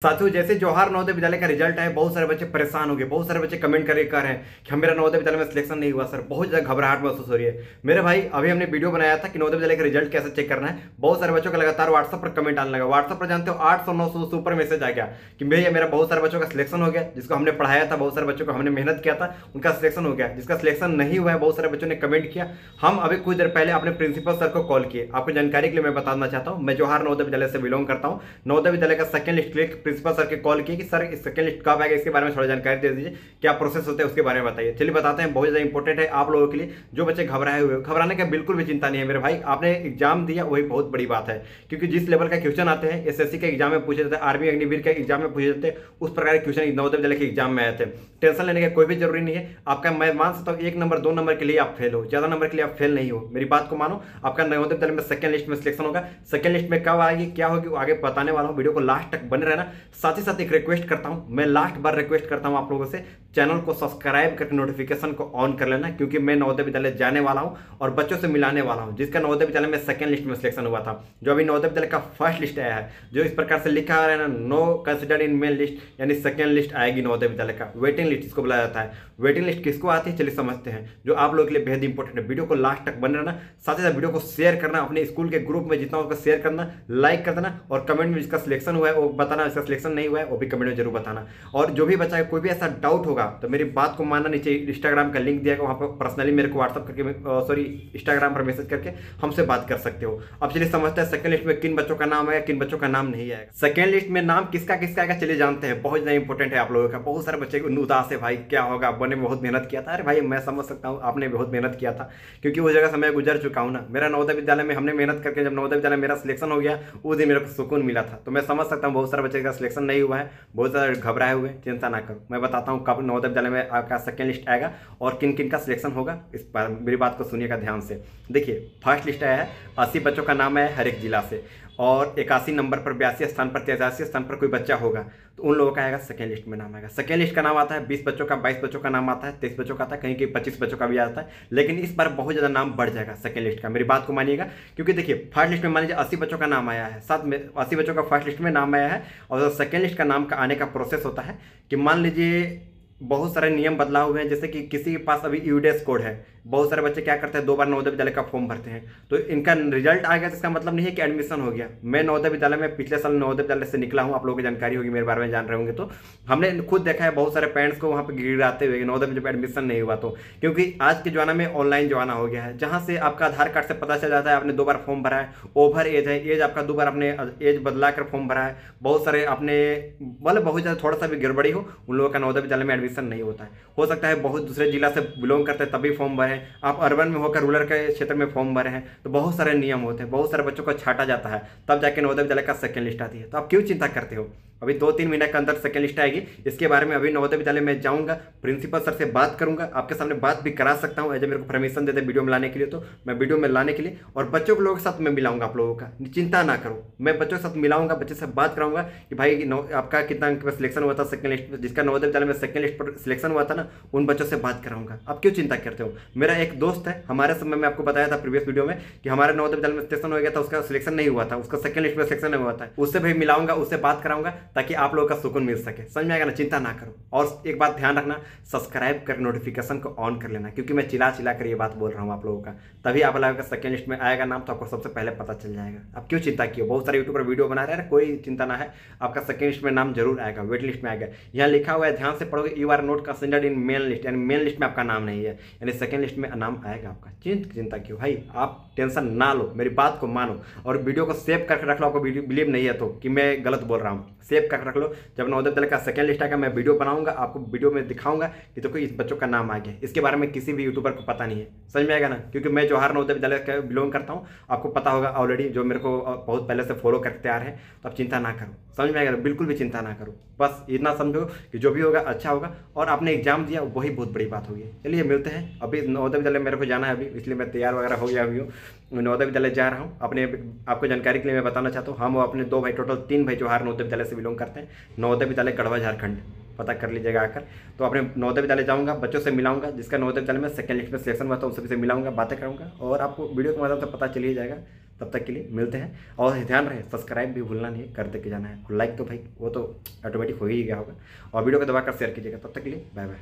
साथियों, जैसे जवाहर नवोदय विद्यालय का रिजल्ट आया, बहुत सारे बच्चे परेशान हो गए। बहुत सारे बच्चे कमेंट करके कह रहे हैं कि हम मेरा नवोदय विद्यालय में सिलेक्शन नहीं हुआ सर। बहुत ज्यादा घबराहट महसूस हो रही है। मेरे भाई, अभी हमने वीडियो बनाया था कि नवोदय विद्यालय का रिजल्ट कैसे चेक करना है। बहुत सारे बच्चों का लगातार व्हाट्सअप पर कमेंट आने लगा। व्हाट्सअप पर जानते हो 800-900 से ऊपर मैसेज आ गया कि भैया मेरा बहुत सारे बच्चों का सिलेक्शन हो गया, जिसको हमने पढ़ाया था, बहुत सारे बच्चों को हमने मेहनत किया था, उनका सिलेक्शन हो गया। जिसका सिलेक्शन नहीं हुआ है, बहुत सारे बच्चों ने कमेंट किया। हम अभी कुछ देर पहले अपने प्रिंसिपल सर को कॉल किए। आपको जानकारी के लिए मैं बताना चाहता हूँ, मैं जवाहर नवोदय विद्यालय से बिलोंग करता हूँ। नवोदय विद्यालय का सेकंड लिस्ट के लिए प्रिंसिपल सर के कॉल किए कि सर सेकंड लिस्ट कब आएगा, इसके बारे में थोड़ा जानकारी दे दीजिए, क्या प्रोसेस होता है उसके बारे में बताइए। चलिए बताते हैं, बहुत ज्यादा इंपॉर्टेंट है आप लोगों के लिए। जो बच्चे घबराए हुए, घबराने का बिल्कुल भी चिंता नहीं है मेरे भाई। आपने एग्जाम दिया, वही बहुत बड़ी बात है, क्योंकि जिस लेवल का क्वेश्चन आते हैं, एसएससी के एग्जाम में पूछे जाते हैं, आर्मी अग्निवीर के एग्जाम में पूछे जाते हैं, उस प्रकार के क्वेश्चन नवोदय विद्यालय के एग्जाम में आए थे। टेंशन लेने की कोई भी जरूरी नहीं है। आपका मैं मान सकता हूँ 1 नंबर 2 नंबर के लिए आप फेल हो, ज्यादा नंबर के लिए आप फेल नहीं हो। मेरी बात को मानो, आपका नवोदय विद्यालय में सेकंड लिस्ट में सिलेक्शन होगा। सेकंड लिस्ट में कब आएगी, क्या होगी, आगे बताने वाला हूँ। वीडियो को लास्ट तक बने रहना। साथ ही साथ एक रिक्वेस्ट करता हूँ, मैं लास्ट बार रिक्वेस्ट करता हूं आप लोगों से, चैनल को सब्सक्राइब करके नोटिफिकेशन को ऑन कर लेना, क्योंकि मैं नवोदय विद्यालय जाने वाला हूं और बच्चों से मिलाने वाला हूं जिसका नवोदय विद्यालय में सेकंड लिस्ट में सिलेक्शन हुआ था। जो अभी नवोदय विद्यालय का फर्स्ट लिस्ट आया है, जो इस प्रकार से लिखा है ना, no considered in main list, यानी सेकंड लिस्ट आएगी नवोदय विद्यालय का। वेटिंग लिस्ट इसको बुलाया जाता है। वेटिंग लिस्ट किसको आती है, चलिए समझते हैं, जो आप लोगों के लिए बेहद इंपॉर्टेंट है। वीडियो को लास्ट तक बने रहना। साथ ही साथ वीडियो को शेयर करना, अपने स्कूल के ग्रुप में जितना होगा शेयर करना, लाइक कर देना, और कमेंट में जिसका सिलेक्शन हुआ है वो बताना, जिसका सिलेक्शन नहीं हुआ है वो भी कमेंट में जरूर बताना। और जो भी बच्चा कोई भी ऐसा डाउट होगा तो मेरी बात को मानना, नीचे इंस्टाग्राम का लिंक दिया गया, वहां पर पर्सनली मेरे को व्हाट्सअप करके इंस्टाग्राम पर मैसेज करके हमसे बात कर सकते हो। अब चलिए समझते हैं सेकंड लिस्ट में किन बच्चों का नाम आएगा, किन बच्चों का नाम नहीं आएगा। सेकंड लिस्ट में नाम किसका किसका आएगा, चलिए जानते हैं। बहुत ज्यादा इंपॉर्टेंट है आप लोगों का। बहुत सारे बच्चे उदास है, भाई क्या होगा, बने बहुत मेहनत किया था। अरे भाई, मैं समझ सकता हूँ, आपने बहुत मेहनत किया था, क्योंकि उस जगह से मैं गुजर चुका हूँ ना। मेरा नवोदय विद्यालय में हमने मेहनत करके, जब नवोदय विद्यालय मेरा सिलेक्शन हो गया, उस दिन मेरे को सुकून मिला था। तो मैं समझ सकता हूँ बहुत सारे बच्चे का सिलेक्शन नहीं हुआ है, बहुत सारे घबराए हुए। चिंता ना करो, मैं बताता हूँ कब नवोदय विद्यालय में आपका सेकंड लिस्ट आएगा और किन किन का सिलेक्शन होगा। इस पर मेरी बात को सुनिएगा ध्यान से। देखिए, फर्स्ट लिस्ट आया है, 80 बच्चों का नाम है हर एक जिला से, और 81 नंबर पर 82 स्थान पर 83 स्थान पर कोई बच्चा होगा तो उन लोगों का आएगा सेकेंड लिस्ट में नाम आएगा। सेकेंड लिस्ट का नाम आता है 20 बच्चों का, 22 बच्चों का नाम आता है, 23 बच्चों का आता है, कहीं कहीं 25 बच्चों का भी आता है। लेकिन इस बार बहुत ज़्यादा नाम बढ़ जाएगा सेकेंड लिस्ट का, मेरी बात को मानिएगा। क्योंकि देखिए, फर्स्ट लिस्ट में मान लीजिए 80 बच्चों का नाम आया है, साथ में 80 बच्चों का फर्स्ट लिस्ट में नाम आया है, और सेकेंड लिस्ट का नाम का आने का प्रोसेस होता है कि मान लीजिए बहुत सारे नियम बदलाव हुए हैं। जैसे कि किसी के पास अभी यूडेस कोड है, बहुत सारे बच्चे क्या करते हैं, 2 बार नवोदय विद्यालय का फॉर्म भरते हैं, तो इनका रिजल्ट आ गया तो इसका मतलब नहीं है कि एडमिशन हो गया। मैं नवोदय विद्यालय में पिछले साल नवोदय विद्यालय से निकला हूं, आप लोगों की जानकारी होगी, मेरे बारे में जान रहे होंगे। तो हमने खुद देखा है बहुत सारे पेरेंट्स को वहां पर गिराते हुए नवोदय में जब एडमिशन नहीं हुआ तो, क्योंकि आज के जमाना में ऑनलाइन जमाना हो गया है, जहां से आपका आधार कार्ड से पता चल जाता है आपने 2 बार फॉर्म भरा है, ओवर एज है, एज आपका 2 बार आपने एज बदला कर फॉर्म भरा है। बहुत सारे आपने मतलब बहुत ज़्यादा थोड़ा सा भी गड़बड़ी हो, उन लोगों का नवोदय विद्यालय में एडमिशन नहीं होता है। हो सकता है बहुत दूसरे जिला से बिलोंग करते हैं तभी फॉर्म भरे, आप अर्बन में होकर रूरल के क्षेत्र में फॉर्म भरे हैं, तो बहुत सारे नियम होते हैं, बहुत सारे बच्चों को छाटा जाता है, तब जाके नवोदय विद्यालय का सेकंड लिस्ट आती है। तो आप क्यों चिंता करते हो, अभी 2-3 महीने के अंदर सेकंड लिस्ट आएगी। इसके बारे में अभी नवोदय विद्यालय में जाऊंगा, प्रिंसिपल सर से बात करूंगा, आपके सामने बात भी करा सकता हूं, मेरे को परमिशन देते वीडियो में लाने के लिए, तो मैं वीडियो में लाने के लिए और बच्चों के लोगों के साथ मैं मिलाऊंगा आप लोगों का। चिंता ना करो, मैं बच्चों के साथ मिलाऊंगा, बच्चे से बात कराऊंगा कि भाई आपका कितना अंक पर सिलेक्शन हुआ था सेकंड लिस्ट में, जिसका नवोदय विद्यालय में सेकंड लिस्ट पर सिलेक्शन हुआ था ना, उन बच्चों से बात कराऊंगा। आप क्यों चिंता करते हो। मेरा एक दोस्त है, हमारे समय में आपको बताया था प्रीवियस वीडियो में कि हमारे नवोदय विद्यालय में सिलेक्शन हो गया था, उसका सिलेक्शन नहीं हुआ था, उसका सेकंड लिस्ट में सिलेक्शन नहीं हुआ था, उससे भी मिलाऊंगा, उससे बात कराऊंगा, ताकि आप लोगों का सुकून मिल सके। समझ में आएगा ना, चिंता ना करो। और एक बात ध्यान रखना, सब्सक्राइब कर नोटिफिकेशन को ऑन कर लेना, क्योंकि मैं चिल्ला चिल्ला कर ये बात बोल रहा हूँ आप लोगों का, तभी आप लोगों का सेकंड लिस्ट में आएगा नाम, तो आपको सबसे पहले पता चल जाएगा। आप क्यों चिंता किए, बहुत सारे यूट्यूबर वीडियो बना रहे हैं, कोई चिंता ना है, आपका सेकंड लिस्ट में नाम जरूर आएगा, वेट लिस्ट में आएगा। यहाँ लिखा हुआ है, ध्यान से पढ़ोगे, you are not considered in main list, यानी मेन लिस्ट में आपका नाम नहीं है, यानी सेकंड लिस्ट में नाम आएगा आपका। चिंता क्यों भाई, आप टेंशन ना लो, मेरी बात को मानो, और वीडियो को सेव करके रख लो। आपको बिलीव नहीं है तो कि मैं गलत बोल रहा हूँ, सेव करके रख लो। जब नवोदय विद्यालय का सेकंड लिस्ट आएगा, मैं वीडियो बनाऊंगा, आपको वीडियो में दिखाऊंगा कि देखो इस बच्चों का नाम आ गया। इसके बारे में किसी भी यूट्यूबर को पता नहीं है, समझ में आएगा ना, क्योंकि मैं जवाहर नवोदय विद्यालय का बिलोंग करता हूँ, आपको पता होगा ऑलरेडी, जो मेरे को बहुत पहले से फॉलो करके तैयार है। तो आप चिंता ना करो, समझ में आएगा, बिल्कुल भी चिंता ना करो, बस इतना समझो कि जो भी होगा अच्छा होगा, और आपने एग्जाम दिया वही बहुत बड़ी बात होगी। चलिए मिलते हैं, अभी नवोदय विद्यालय मेरे को जाना है अभी, इसलिए मैं तैयार वगैरह हो गया अभी हूँ, नवोदय विद्यालय जा रहा हूँ। अपने आपको जानकारी के लिए मैं बताना चाहता हूँ, हम अपने 2 भाई, टोटल 3 भाई जवाहर नवोदय विद्यालय से बिलोंग करते हैं। नवोदय विद्यालय गढ़वा झारखंड, पता कर लीजिएगा आकर। तो अपने नवोदय विद्यालय जाऊंगा, बच्चों से मिलाऊंगा, जिसका नवोदय विद्यालय में सेकंड लिस्ट में सिलेक्शन हुआ था उनसे भी मिलाऊंगा, बातें करूंगा, और आपको वीडियो के माध्यम से पता चल ही जाएगा। तब तक के लिए मिलते हैं, और ध्यान रहे सब्सक्राइब भी भूलना नहीं है, कर दे के जाना है, लाइक तो भाई वो तो ऑटोमेटिक हो ही गया होगा, और वीडियो को दबाकर शेयर कीजिएगा। तब तक के लिए बाय बाय।